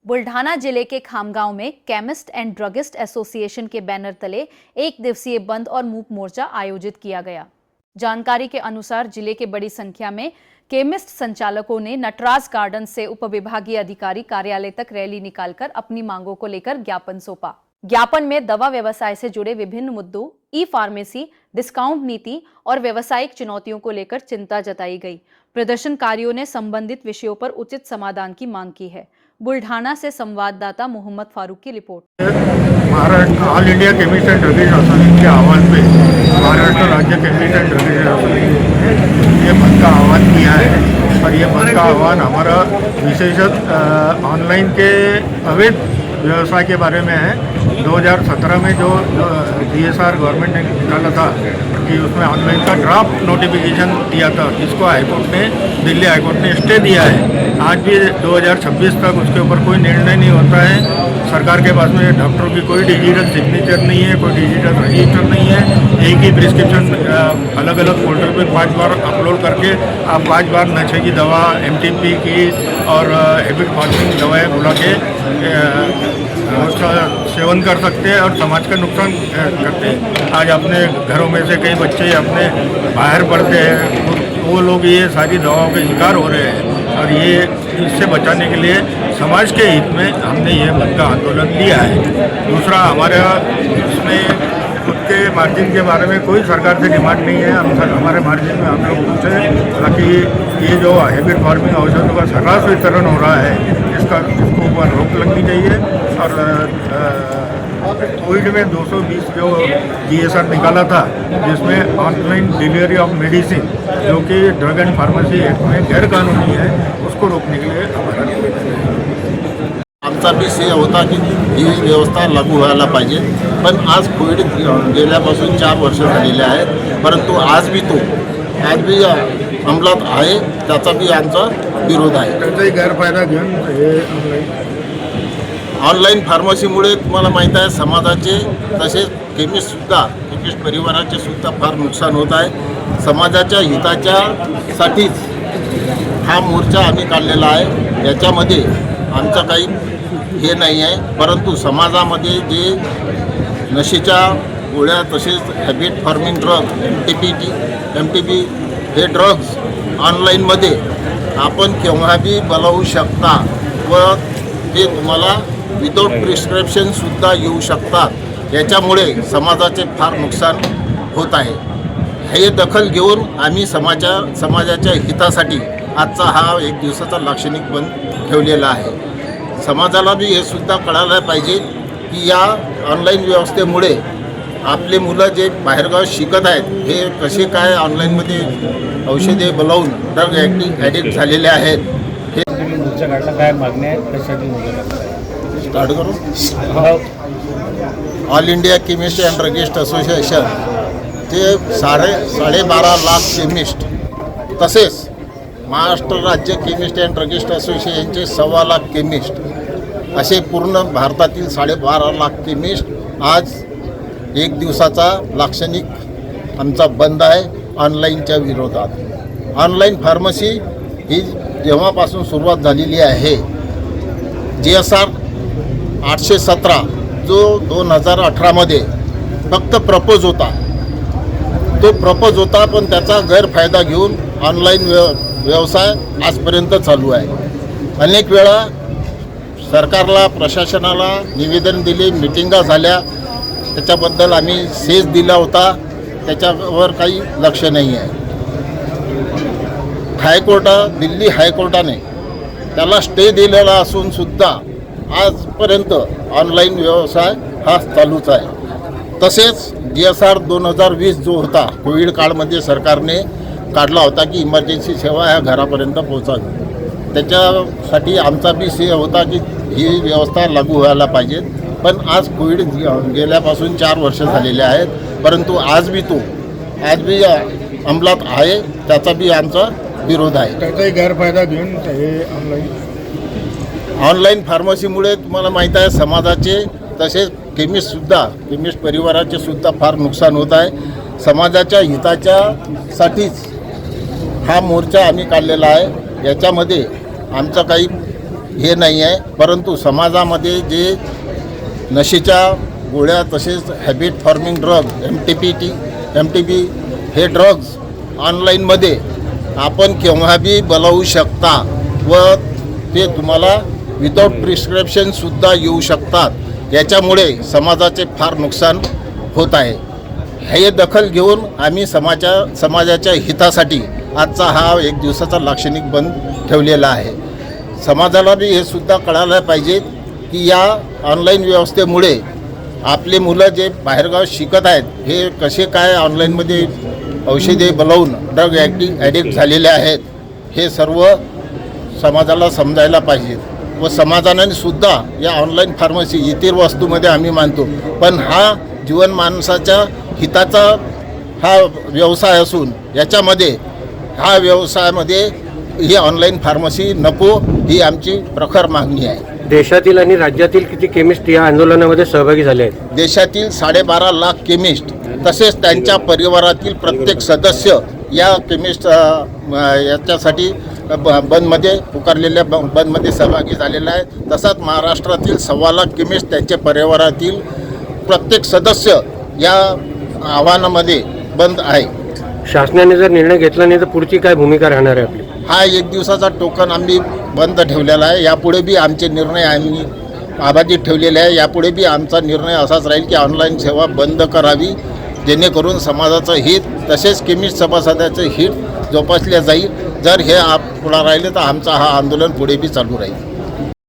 बुल्ढाना जिले के खामगांव में chemist and druggist association K banner तले एक दिवसीय बंद और मूक मोर्चा आयोजित किया गया। जानकारी के अनुसार जिले के बड़ी संख्या में केमिस्ट संचालकों ने नटराज गार्डन से उपविभागीय अधिकारी कार्यालय तक रैली निकालकर अपनी मांगों को लेकर ज्ञापन सौंपा। ज्ञापन में दवा व्यवसाय से जुड़े विभिन्न मुद्दों, ई फार्मेसी, डिस्काउंट नीति और व्यवसायिक चुनौतियों को लेकर चिंता जताई गई। प्रदर्शनकारियों ने संबंधित विषयों पर उचित समाधान की मांग की है। बुल्ढाना से संवाददाता मोहम्मद फारूक की रिपोर्ट। Maharashtra all India chemist and druggist association के आह्वान पे महाराष्ट्र राज्य केमिस्ट एंड ड्रगिस्ट एसोसिएशन ये बंद का आह्वान किया है और ये बंद का आह्वान हमारा विशेषतः ऑनलाइन के अवैध व्यवसाय के बारे में है। 2017 में जो DSR गवर्नमेंट ने निकाला था कि उसमें ऑनलाइन का ड्राफ्ट नोटिफिकेशन दिया था, जिसको हाईकोर्ट ने दिल्ली हाईकोर्ट ने स्टे दिया है। आज भी 2026 तक उसके ऊपर कोई निर्णय नहीं होता है। सरकार के पास में डॉक्टर की कोई डिजिटल सिग्नेचर नहीं है, कोई डिजिटल रजिस्टर नहीं है। एक ही प्रिस्क्रिप्शन अलग अलग पोर्टल पे 5 बार अपलोड करके आप 5 बार नशे की दवा, MTP की और हैबिट फॉर्मिंग दवाएँ बुला के उसका सेवन कर सकते हैं और समाज का नुकसान करते हैं। आज अपने घरों में से कई बच्चे अपने बाहर पढ़ते हैं, वो लोग ये सारी दवाओं के शिकार हो रहे हैं और ये इससे बचाने के लिए समाज के हित में हमने ये बंद का आंदोलन लिया है। दूसरा, हमारे इसमें खुद के मार्जिन के बारे में कोई सरकार से डिमांड नहीं है। हमारे मार्जिन में हम लोग पूछे ताकि ये जो हैबिट फार्मिंग औषधों का सर्रास वितरण हो रहा है इसको ऊपर रोक लगनी चाहिए। और कोविड में 220 जो DSR निकाला था, जिसमें ऑनलाइन डिलीवरी ऑफ मेडिसिन जो कि ड्रग एंड फार्मेसी एक्ट में गैर कानूनी है, उसको रोखने के लिए हमारा निवेदन है। आमचा विषय होता की ही व्यवस्था लागू व्हायला पाहिजे, पण आज कोविड गेल्यापासून 4 वर्ष झालेले आहेत, परंतु आज भी अंमलात आहे, त्याचा बी आमचा विरोध आहे। त्याचाही गैरफायदा घेऊन हे ऑनलाईन फार्मसीमुळे तुम्हाला माहीत आहे समाजाचे तसेच केमिस्ट परिवाराचे सुद्धा फार नुकसान होत आहे। समाजाच्या हिताच्यासाठीच हा मोर्चा आम्ही काढलेला आहे। याच्यामध्ये आमचं काही हे नाही आहे, परंतु समाजामध्ये जे नशेच्या गोळ्या तसेच हॅबिट फॉर्मिंग ड्रग MTP हे ड्रग्स ऑनलाईनमध्ये आपण केव्हा बी बोलावू शकता व ते तुम्हाला विदाउट प्रिस्क्रिप्शनसुद्धा येऊ शकतात। याच्यामुळे समाजाचे फार नुकसान होत आहे। हे दखल घेऊन आम्ही समाजाच्या हितासाठी आजचा हा 1 दिवसाचा लाक्षणिक बंद ठेवलेला आहे। समाजाला बी हे सुद्धा कळायला पाहिजे की या ऑनलाईन व्यवस्थेमुळे आपले मुलं जे बाहेरगाव शिकत आहेत हे कसे काय ऑनलाईनमध्ये औषधे बोलावून ड्रग ॲडिक्ट झालेले आहेत। हे मोर्चा काढला, काय मागण्या आहेत, कशासाठी मोर्चा स्टार्ट करू। All India chemist and druggist association ते 12.5 लाख केमिस्ट तसेच महाराष्ट्र राज्य केमिस्ट अँड ड्रगिस्ट असोसिएशनचे 1.25 लाख केमिस्ट असे पूर्ण भारतातील 12.5 लाख केमिस्ट आज 1 दिवसाचा लाक्षणिक आमचा बंद आहे ऑनलाईनच्या विरोधात। ऑनलाईन फार्मसी ही जेव्हापासून सुरुवात झालेली आहे, DSR 817 जो 2018मध्ये फक्त प्रपोज होता, तो प्रपोज होता, पण त्याचा गैरफायदा घेऊन ऑनलाईन व्यवसाय आजपर्यंत चालू आहे। अनेक वेळा सरकारला, प्रशासनाला निवेदन दिले, मिटिंगा झाल्या, त्याच्याबद्दल आम्ही सेस दिला होता, त्याच्यावर काही लक्ष नाही आहे। दिल्ली हायकोर्टाने त्याला स्टे दिलेला असून सुद्धा आजपर्यंत ऑनलाईन व्यवसाय हा चालूच आहे। तसेच DSR 2020 जो होता कोविड काळमध्ये सरकारने काढला होता की इमर्जन्सी सेवा ह्या घरापर्यंत पोहोचावी, त्याच्यासाठी आमचा बी से होता की ही व्यवस्था लागू व्हायला पाहिजे। पण आज कोविड गेल्यापासून 4 वर्ष झालेले आहेत, परंतु आज भी अंमलात आहे, त्याचा बी आमचा विरोध आहे। त्याचाही गैरफायदा घेऊन हे ऑनलाईन फार्मसीमुळे तुम्हाला माहीत आहे समाजाचे तसेच केमिस्ट परिवाराचे सुद्धा फार नुकसान होत आहे। समाजाच्या हिताच्यासाठीच हा मोर्चा आम्ही काढलेला आहे। याच्यामध्ये आमचं काही हे नाही आहे, परंतु समाजामध्ये जे नशेच्या गोळ्या तसेच हॅबिट फॉर्मिंग ड्रग MTP हे ड्रग्ज ऑनलाईनमध्ये आपण केव्हा बी बोलावू शकता व ते तुम्हाला विदाऊट प्रिस्क्रिप्शनसुद्धा येऊ शकतात. याच्यामुळे समाजाचे फार नुकसान होत आहे. हे दखल घेऊन आम्ही समाजाच्या हितासाठी आजचा हा एक दिवसाचा लाक्षणिक बंद ठेवलेला आहे. समाजाला बी हे सुद्धा कळायला पाहिजे की या ऑनलाईन व्यवस्थेमुळे आपले मुलं जे बाहेरगाव शिकत आहेत हे कसे काय ऑनलाईनमध्ये औषधे बोलावून ड्रग ॲडिक्ट झालेले आहेत, हे सर्व समाजाला समजायला पाहिजे. व समाजाने सुद्धा या ऑनलाईन फार्मसी इतर वस्तूमध्ये आम्ही मानतो, पण हा जीवन माणसाच्या हिताचा हा व्यवसाय असून ह्या व्यवसायामध्ये ही ऑनलाईन फार्मसी नको, ही आमची प्रखर मागणी आहे. देशातील आणि राज्यातील किती केमिस्ट या आंदोलनामध्ये सहभागी झाले आहेत? देशातील 12.5 लाख केमिस्ट तसेच त्यांच्या परिवारातील प्रत्येक सदस्य या केमिस्ट याच्यासाठी बंदमध्ये पुकारलेल्या बंदमध्ये सहभागी झालेला आहे. तसाच महाराष्ट्रातील 1.25 लाख केमिस्ट त्यांच्या परिवारातील प्रत्येक सदस्य या आव्हानामध्ये बंद आहे. शासनाने जर निर्णय घेतला नाही तर पुढची काय भूमिका राहणार आहे आपली? हा एक दिवसाचा टोकन आम्ही बंद ठेवलेला आहे. यापुढे बी आमचे निर्णय आम्ही अबाधित ठेवलेले आहे. यापुढे बी आमचा निर्णय असाच राहील की ऑनलाईन सेवा बंद करावी, जेणेकरून समाजाचं हित तसेच केमिस्ट सभासदाचं हित जोपासले जाईल. जर हे पुढे राहिले तर आमचा हा आंदोलन पुढे बी चालू राहील.